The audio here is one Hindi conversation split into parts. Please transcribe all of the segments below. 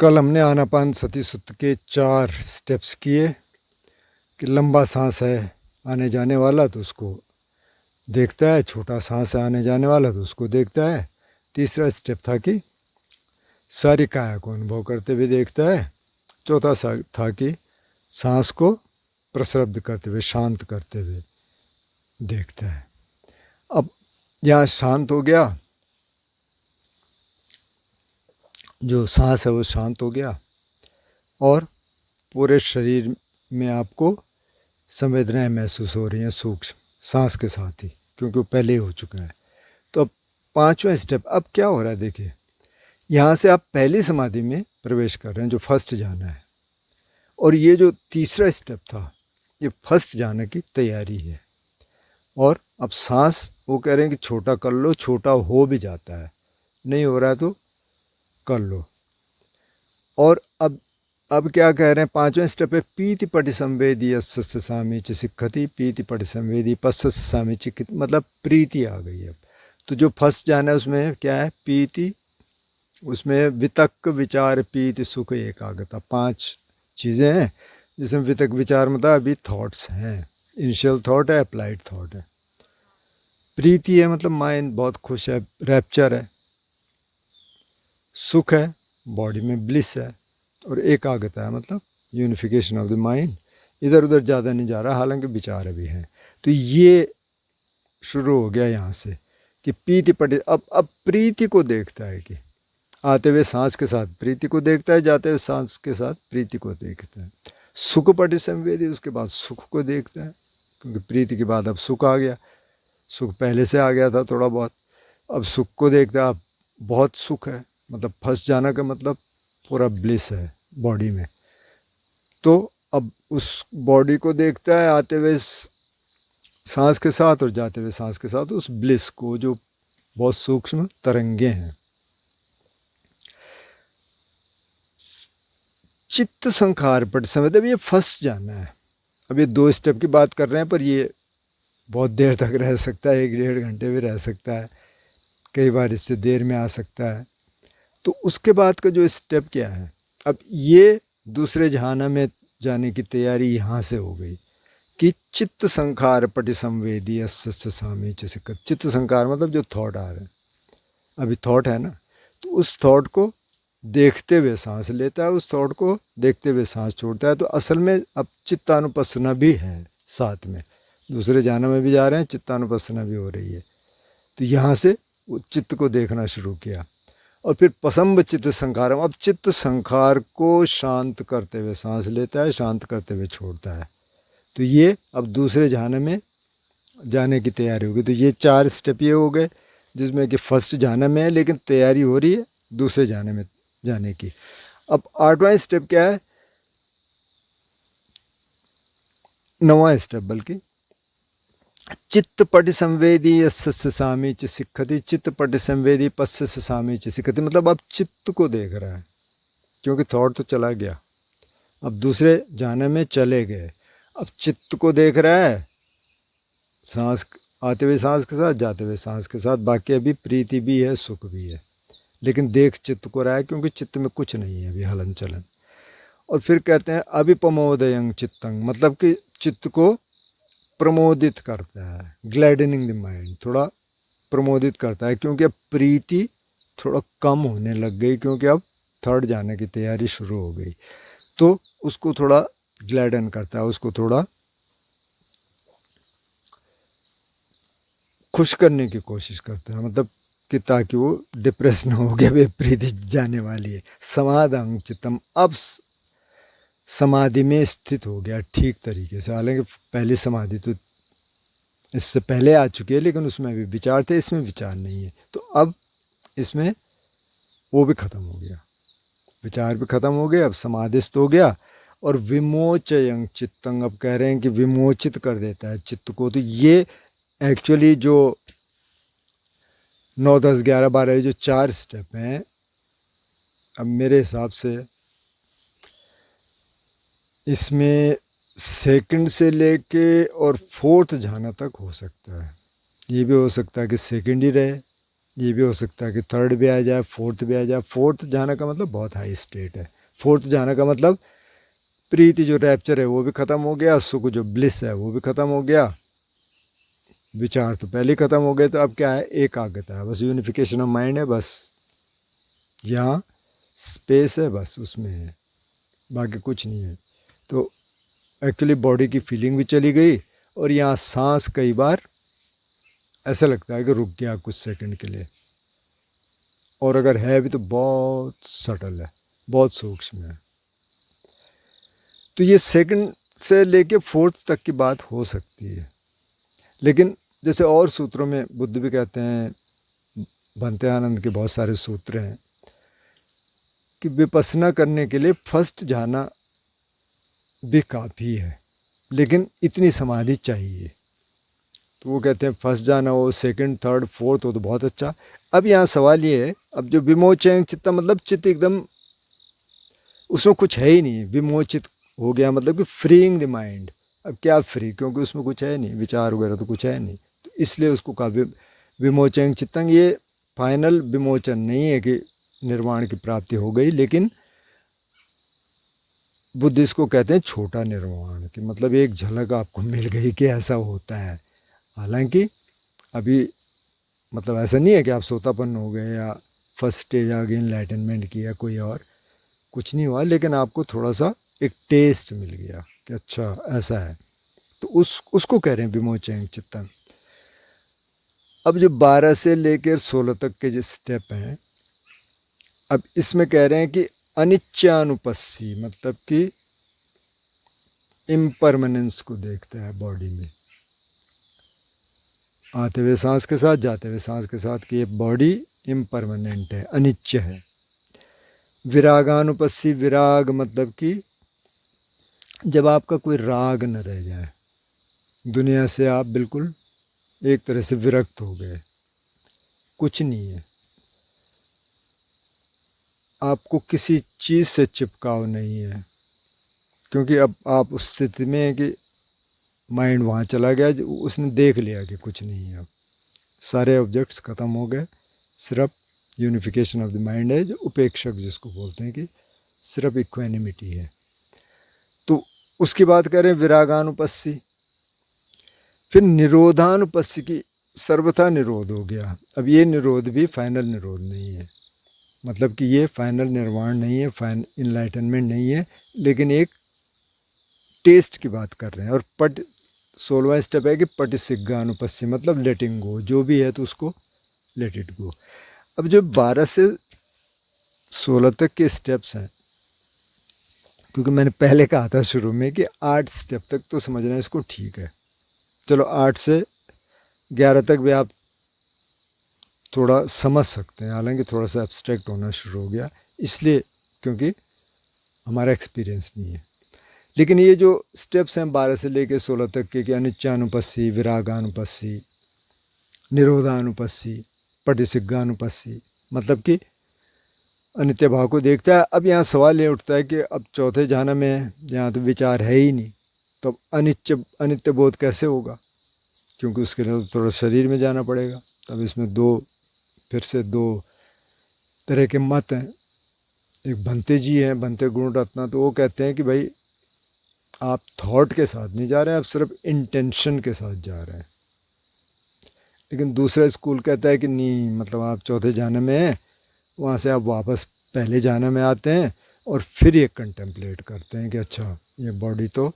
कल हमने आनापान सती सूत्र के 4 स्टेप्स किए कि लंबा सांस है आने जाने वाला तो उसको देखता है, छोटा सांस है आने जाने वाला तो उसको देखता है। तीसरा स्टेप था कि सारी काया को अनुभव करते हुए देखता है। चौथा था कि सांस को प्रसरब्ध करते हुए, शांत करते हुए देखता है। अब यहाँ शांत हो गया, जो सांस है वो शांत हो गया और पूरे शरीर में आपको संवेदनाएं महसूस हो रही हैं सूक्ष्म सांस के साथ ही, क्योंकि वो पहले ही हो चुका है। तो अब 5वां स्टेप अब क्या हो रहा है, देखिए यहाँ से आप पहली समाधि में प्रवेश कर रहे हैं, जो फर्स्ट जाना है, और ये जो तीसरा स्टेप था ये फर्स्ट जाने की तैयारी है। और अब सांस वो कह रहे हैं कि छोटा कर लो, छोटा हो भी जाता है, नहीं हो रहा है तो कर लो। और अब क्या कह रहे हैं, 5वें स्टेप है पीति पटि संवेदी यस्य सामी च सिक्खति, पीति पटि संवेदी पश्य सामी चिकित, मतलब प्रीति आ गई है। तो जो फर्स्ट जाना है उसमें क्या है, पीति, उसमें वितक्क विचार पीति सुख एकाग्रता, 5 चीज़ें हैं जिसमें वितक्क विचार मतलब अभी थॉट्स हैं, इनिशियल थॉट है, अप्लाइड थॉट है। प्रीति है मतलब माइंड बहुत खुश है, रैप्चर है। सुख है, बॉडी में ब्लिस है। और एकाग्रता है मतलब यूनिफिकेशन ऑफ द माइंड, इधर उधर ज़्यादा नहीं जा रहा, हालांकि विचार भी हैं। तो ये शुरू हो गया यहाँ से कि पीति पटि, अब प्रीति को देखता है कि आते हुए सांस के साथ प्रीति को देखता है, जाते हुए सांस के साथ प्रीति को देखता है। सुख पटि संवेदी, उसके बाद सुख को देखता है, क्योंकि प्रीति के बाद अब सुख आ गया, सुख पहले से आ गया था थोड़ा बहुत, अब सुख को देखता है। अब बहुत सुख है, मतलब फंस जाना का मतलब पूरा ब्लिस है बॉडी में। तो अब उस बॉडी को देखता है आते हुए सांस के साथ और जाते हुए सांस के साथ उस ब्लिस को, जो बहुत सूक्ष्म तरंगे हैं। चित्त संखार पट समय, अब ये फंस जाना है। अब ये 2 स्टेप की बात कर रहे हैं, पर ये बहुत देर तक रह सकता है, 1-1.5 घंटे भी रह सकता है, कई बार इससे देर में आ सकता है। तो उसके बाद का जो स्टेप क्या है, अब ये दूसरे जहाना में जाने की तैयारी यहाँ से हो गई कि चित्त संखार पटि संवेदी यस्य सामी च सिक्खति। चित्त संखार मतलब जो थॉट आ रहे हैं, अभी थॉट है ना, तो उस थॉट को देखते हुए सांस लेता है, उस थॉट को देखते हुए सांस छोड़ता है। तो असल में अब चित्तानुपස්සना भी है साथ में, दूसरे जाना में भी जा रहे हैं, चित्तानुपස්සना भी हो रही है। तो यहाँ से चित्त को देखना शुरू किया। और फिर पसंब चित्त संखारम, अब चित्त संखार को शांत करते हुए सांस लेता है, शांत करते हुए छोड़ता है। तो ये अब दूसरे जाने में जाने की तैयारी होगी। तो ये 4 स्टेप ये हो गए, जिसमें कि फर्स्ट जाने में है, लेकिन तैयारी हो रही है दूसरे जाने में जाने की। अब 8वां स्टेप क्या है, 9वां स्टेप बल्कि, चित्त पटि संवेदी यस्य सामी च सिक्खति, चित्त पटि संवेदी पश्य सामी च सिक्खति, मतलब अब चित्त को देख रहा है, क्योंकि थॉट तो चला गया, अब दूसरे जाने में चले गए। अब चित्त को देख रहा है, सांस आते हुए सांस के साथ, जाते हुए सांस के साथ। बाकी अभी प्रीति भी है, सुख भी है, लेकिन देख चित्त को रहा है, क्योंकि चित्त में कुछ नहीं है अभी हलन चलन। और फिर कहते हैं अभिप्रमोदयं चित्तं, मतलब कि चित्त को प्रमोदित करता है, ग्लैडनिंग द माइंड, थोड़ा प्रमोदित करता है, क्योंकि अब प्रीति थोड़ा कम होने लग गई, क्योंकि अब थर्ड जाने की तैयारी शुरू हो गई। तो उसको थोड़ा ग्लैडन करता है, उसको थोड़ा खुश करने की कोशिश करता है, मतलब कि ताकि वो डिप्रेस न हो गया, वे प्रीति जाने वाली है। समाधान चित्तम, अब समाधि में स्थित हो गया ठीक तरीके से। हालांकि पहली समाधि तो इससे पहले आ चुकी है, लेकिन उसमें भी विचार थे, इसमें विचार नहीं है। तो अब इसमें वो भी ख़त्म हो गया, विचार भी ख़त्म हो गया, अब समाधिस्थ हो गया। और विमोचयं चित्तं, अब कह रहे हैं कि विमोचित कर देता है चित्त को। तो ये एक्चुअली जो 9, 10, 11, 12 जो 4 स्टेप हैं, अब मेरे हिसाब से इसमें सेकंड से लेके और 4th जाना तक हो सकता है। ये भी हो सकता है कि सेकंड ही रहे, ये भी हो सकता है कि थर्ड भी आ जाए, फोर्थ भी आ जाए। फोर्थ जाना का मतलब बहुत हाई स्टेट है। फोर्थ जाना का मतलब प्रीति जो रैप्चर है वो भी ख़त्म हो गया, सुख जो ब्लिस है वो भी ख़त्म हो गया, विचार तो पहले ही ख़त्म हो गए। तो अब क्या है, एकाग्रता है, बस यूनिफिकेशन ऑफ माइंड है, बस यहाँ स्पेस है, बस उसमें है, बाकी कुछ नहीं है। तो एक्चुअली बॉडी की फीलिंग भी चली गई, और यहाँ सांस कई बार ऐसा लगता है कि रुक गया कुछ सेकंड के लिए, और अगर है भी तो बहुत सटल है, बहुत सूक्ष्म है। तो ये सेकंड से लेके फोर्थ तक की बात हो सकती है। लेकिन जैसे और सूत्रों में बुद्ध भी कहते हैं, भंते आनंद के बहुत सारे सूत्र हैं कि विपස්සना करने के लिए फर्स्ट जाना भी काफ़ी है, लेकिन इतनी समाधि चाहिए। तो वो कहते हैं फर्स्ट जाना हो, सेकंड, थर्ड, फोर्थ हो तो बहुत अच्छा। अब यहाँ सवाल ये है, अब जो विमोचन चित्ता मतलब चित्त एकदम उसमें कुछ है ही नहीं, विमोचित हो गया मतलब कि फ्रीइंग द माइंड। अब क्या फ्री, क्योंकि उसमें कुछ है नहीं, विचार वगैरह तो कुछ है नहीं, तो इसलिए उसको कहा विमोचन चित्तंग। ये फाइनल विमोचन नहीं है कि निर्वाण की प्राप्ति हो गई, लेकिन बुद्ध इसको कहते हैं छोटा निर्वाण, कि मतलब एक झलक आपको मिल गई कि ऐसा होता है। हालांकि अभी मतलब ऐसा नहीं है कि आप सोतापन्न हो गए या फर्स्ट स्टेज आ गई एनलाइटनमेंट की या कोई और, कुछ नहीं हुआ, लेकिन आपको थोड़ा सा एक टेस्ट मिल गया कि अच्छा ऐसा है। तो उसको कह रहे हैं विमोचन चित्तन। अब जो 12 से लेकर 16 तक के जो स्टेप हैं, अब इसमें कह रहे हैं कि अनिच्छानुपस्सी, मतलब कि इम्परमानेंस को देखता है बॉडी में, आते हुए सांस के साथ, जाते हुए सांस के साथ, कि ये बॉडी इम्परमानेंट है, अनिच्य है। विरागानुपस्सी, विराग मतलब कि जब आपका कोई राग न रह जाए, दुनिया से आप बिल्कुल एक तरह से विरक्त हो गए, कुछ नहीं है, आपको किसी चीज़ से चिपकाव नहीं है, क्योंकि अब आप उस स्थिति में हैं कि माइंड वहाँ चला गया, उसने देख लिया कि कुछ नहीं है, अब सारे ऑब्जेक्ट्स ख़त्म हो गए, सिर्फ यूनिफिकेशन ऑफ द माइंड है, जो उपेक्षक जिसको बोलते हैं, कि सिर्फ इक्वेनिमिटी है। तो उसकी बात करें विरागानुपस्सी। फिर निरोधानुपस्सी की, सर्वथा निरोध हो गया। अब ये निरोध भी फाइनल निरोध नहीं है, मतलब कि ये फाइनल निर्वाण नहीं है, फाइनल इनलाइटनमेंट नहीं है, लेकिन एक टेस्ट की बात कर रहे हैं। और 16वां स्टेप है कि पटिसिग्गानुपस्सी, मतलब लेटिंग गो, जो भी है तो उसको लेट इट गो। अब जो 12 से 16 तक के स्टेप्स हैं, क्योंकि मैंने पहले कहा था शुरू में कि 8 स्टेप तक तो समझना इसको ठीक है, चलो 8 से 11 तक भी आप थोड़ा समझ सकते हैं, हालांकि थोड़ा सा एब्स्ट्रैक्ट होना शुरू हो गया, इसलिए क्योंकि हमारा एक्सपीरियंस नहीं है। लेकिन ये जो स्टेप्स हैं 12 से लेकर 16 तक के, कि अनिच्छानुपस्सी, विरागानुपस्सी, निरोधानुपस्सी, पटिसिग्गानुपस्सी, मतलब कि अनित्य भाव को देखता है। अब यहाँ सवाल ये उठता है कि अब चौथे जन्म में है, यहाँ तो विचार है ही नहीं, तो अब अनित्य बोध कैसे होगा, क्योंकि उसके लिए तो थोड़ा शरीर में जाना पड़ेगा। तब इसमें फिर से दो तरह के मत हैं। एक भंते जी हैं, भंते गुण रत्ना, तो वो कहते हैं कि भाई आप थॉट के साथ नहीं जा रहे हैं, आप सिर्फ इंटेंशन के साथ जा रहे हैं। लेकिन दूसरा स्कूल कहता है कि नहीं, मतलब आप चौथे जन्म में हैं, वहाँ से आप वापस पहले जन्म में आते हैं, और फिर ये कंटेम्पलेट करते हैं कि अच्छा ये बॉडी तो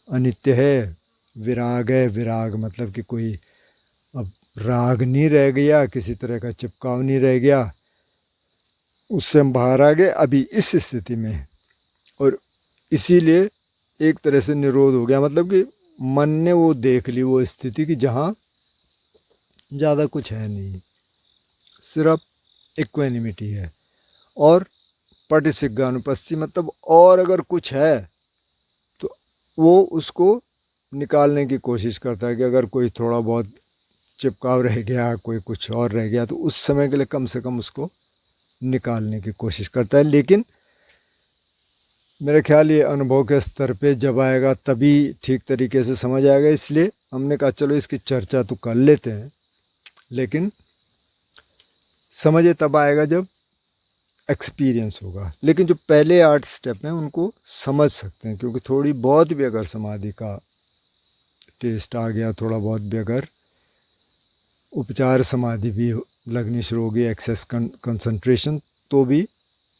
अनित्य है, विराग है। विराग मतलब कि कोई अब राग नहीं रह गया, किसी तरह का चिपकाव नहीं रह गया, उससे हम बाहर आ गए अभी इस स्थिति में। और इसीलिए एक तरह से निरोध हो गया, मतलब कि मन ने वो देख ली वो स्थिति कि जहाँ ज़्यादा कुछ है नहीं, सिर्फ इक्वेनिमिटी है। और पटिसिग्गानुपस्सी मतलब और अगर कुछ है तो वो उसको निकालने की कोशिश करता है, कि अगर कोई थोड़ा बहुत चिपकाव रह गया, कोई कुछ और रह गया, तो उस समय के लिए कम से कम उसको निकालने की कोशिश करता है। लेकिन मेरे ख्याल ये अनुभव के स्तर पे जब आएगा तभी ठीक तरीके से समझ आएगा, इसलिए हमने कहा चलो इसकी चर्चा तो कर लेते हैं। लेकिन समझ तब आएगा जब एक्सपीरियंस होगा। लेकिन जो पहले 8 स्टेप हैं उनको समझ सकते हैं, क्योंकि थोड़ी बहुत भी अगर समाधि का टेस्ट आ गया, थोड़ा बहुत भी अगर उपचार समाधि भी लगनी शुरू होगी, एक्सेस कंसंट्रेशन, तो भी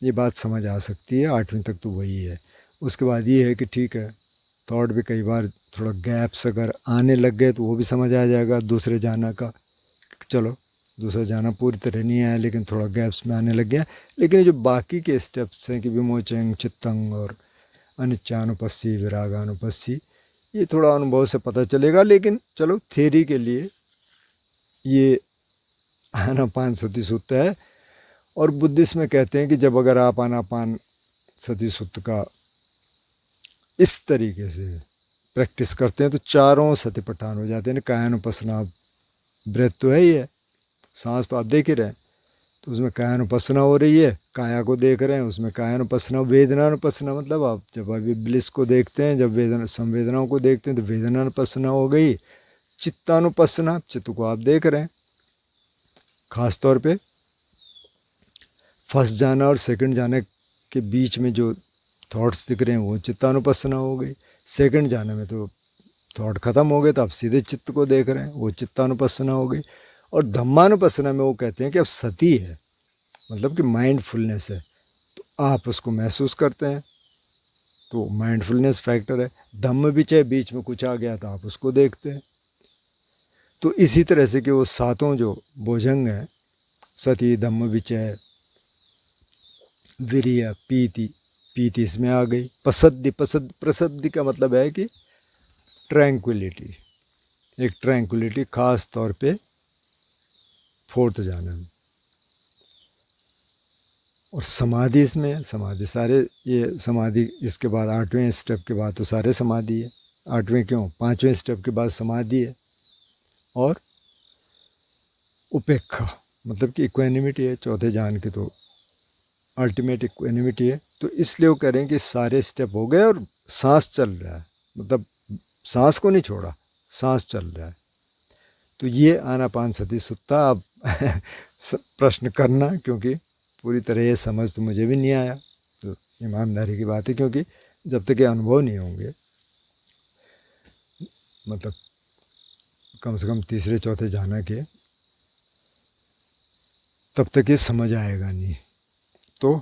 ये बात समझ आ सकती है। 8वीं तक तो वही है। उसके बाद ये है कि ठीक है, थॉट भी कई बार थोड़ा गैप्स अगर आने लग गए तो वो भी समझ आ जाएगा दूसरे जाना का। चलो दूसरा जाना पूरी तरह नहीं आया, लेकिन थोड़ा गैप्स में आने लग गया। लेकिन ये जो बाकी के स्टेप्स हैं कि विमोचन, चित्तंग और अनिच्चानुपस्सी, विरागानुपस्सी, ये थोड़ा अनुभव से पता चलेगा। लेकिन चलो थ्योरी के लिए ये आनापान सती सूत्र है। और बुद्धिस्ट में कहते हैं कि जब अगर आप आनापान सती सूत्र का इस तरीके से प्रैक्टिस करते हैं तो चारों सतिपट्ठान हो जाते हैं। कायानुपसना ब्रेथ तो है ही है, सांस तो आप देख ही रहे हैं, तो उसमें कायानुपसना हो रही है, काया को देख रहे हैं, उसमें कायानुपसना। वेदनानुपसना मतलब आप जब अभी ब्लिस को देखते हैं, जब वेदना संवेदनाओं को देखते हैं तो वेदनानुपसना हो गई। चित्तानुपसना, चित्त को आप देख रहे हैं, खास तौर पे फर्स्ट जाना और सेकंड जाने के बीच में जो थॉट्स दिख रहे हैं वो चित्तानुपसना हो गई। सेकंड जाने में तो थॉट खत्म हो गए तो आप सीधे चित्त को देख रहे हैं, वो चित्तानुपसना हो गई। और धम्मानुपसना में वो कहते हैं कि अब सती है, मतलब कि माइंडफुलनेस है, तो आप उसको महसूस करते हैं, तो माइंडफुलनेस फैक्टर है। धम्म विचय, बीच में कुछ आ गया तो आप उसको देखते हैं। तो इसी तरह से कि वो सातों जो भुजंग हैं, सती, धम्म विचय, वीर्य, पीति, पीति इसमें आ गई। पसद्दि, प्रसद्दि का मतलब है कि ट्रैंक्विलिटी, एक ट्रैंक्विलिटी खास तौर पे फोर्थ जाना में। और समाधि इसमें, समाधि सारे ये समाधि इसके बाद 8वें स्टेप के बाद तो सारे समाधि है। 8वें क्यों, 5वें स्टेप के बाद समाधि है। और उपेक्षा मतलब कि इक्वेनिमिटी है, चौथे जान की तो अल्टीमेट इक्वेनिमिटी है। तो इसलिए वो कह रहे हैं कि सारे स्टेप हो गए और सांस चल रहा है, मतलब सांस को नहीं छोड़ा, सांस चल रहा है। तो ये आनापान सती सुत्ता। आप प्रश्न करना, क्योंकि पूरी तरह ये समझ तो मुझे भी नहीं आया, तो ईमानदारी की बात है, क्योंकि जब तक ये अनुभव नहीं होंगे, मतलब कम से कम तीसरे चौथे जाना के, तब तक ये समझ आएगा नहीं। तो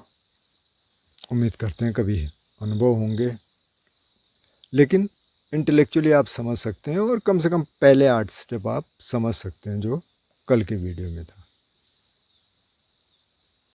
उम्मीद करते हैं कभी अनुभव होंगे, लेकिन इंटेलेक्चुअली आप समझ सकते हैं, और कम से कम पहले 8 स्टेप आप समझ सकते हैं जो कल के वीडियो में था।